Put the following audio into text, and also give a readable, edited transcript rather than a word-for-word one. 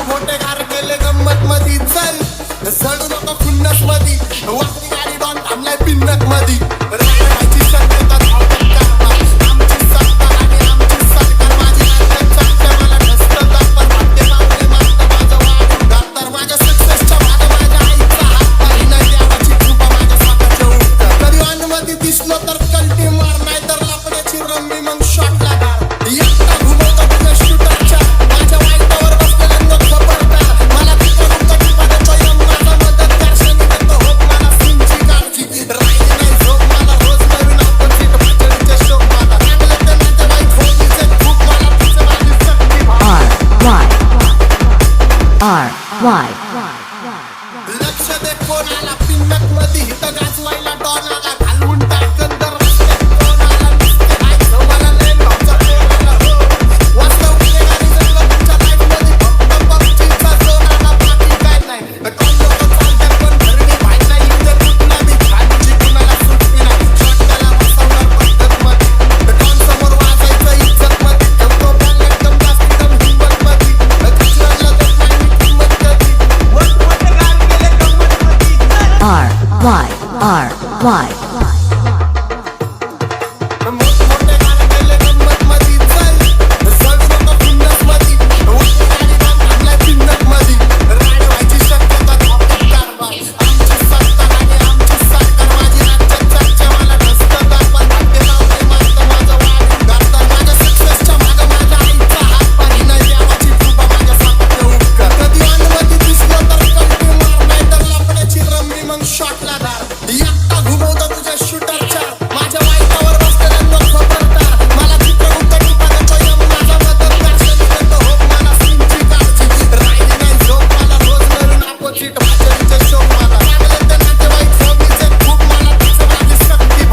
मोठे कार केले गंमत मधी चल सडू नको खुन्नस मधी वाटती गाडी डॉन थांबलाय पिन्नक मधी राहायची शक्यता धावतात कारभार आमची सत्ता आणि आमची सरकार माझी चालते मला ढसतं दापर भाग्य मागले मागतं माझं वाढ दातर माझ्या सक्सेसच्या मागं माझ्या आईचा हात पाही नाही देवाची कृपा माझ्या स्वतःच्या उठतं कधी अनमधी दिसलो तर कल्टी मार नाही तर लापड्याची रम्मी मग शॉटला धार एकटा घुमवतो तुझ्या शूटरच्या माझ्या वाईटावर बसलेले लोक खबरदार मला तिथं तुमचा टिपा देतो यम माझा मदतगार शनी देतो होप मला सिंची काळजी राहिली नाही झोप मला रोज नवीन ऑपोजिट भाजडीचे शोक मला चांगले ते नातेवाईक होलीचे खूप मला तिचे माझी शक्ती लक्ष दे कोणाला पिन्नक मध्ये हिथं गाजवायला डॉन आला घालवून टाकन तर कोणाला नुसते ऐकलं मला लय भावचा कोणाला हो वास्तव गुन्हेगारी जगलं तुमच्या लाईफमध्ये फक्त पबजीचा झोन आला बाकी काय नाही टॉन लोकं चालतात पण घरणी भाई नाही इथं तुटला मी खालीची कुणाला सुटली नाही शॉट त्याला बसवणार पद्धत मध्ये टॉन समोर वाजायचं इज्जत मध्ये ठेवतो बॉल एकदम जास्त एकदम हिंमत मध्ये दुसऱ्याला देत नाही मी किंमत कधी मोठे कार केले गंमत मोठे कार केले गंमत मध्ये चल सडू नको खुन्नस मध्ये वाटती गाडी डॉन थांबलाय पिन्नक मध्ये राड व्हायची शक्यता धावतात कारभार आमची सत्ता आणि आमची सरकार माझी राज्यात चर्चा मला ढसतं दापर भाग्य लावलंय मागतं माझं वाढ दातर माझ्या सक्सेसच्या मागं माझ्या आईचा हात पाही नाही देवाची कृपा माझ्या स्वतःच्या उठतं कधी अनमधी दिसलो तर कल्टी मार नाही तर लापड्याची रम्मी मग शॉटला धार एकटा घुमवतो तुझ्या शूटरच्या माझ्या वाईटावर बसलेले लोक खबरदार मला तिथं उलटं टिपा देतो यम माझा मदतगार शनी देतो होप मला सिंची काळजी राहिली नाही झोप मला रोज नवीन ऑपोजिट भाजडीचे शोक मला चांगले ते नातेवाईक होलीचे खूप मला तिचे माझी शक्ती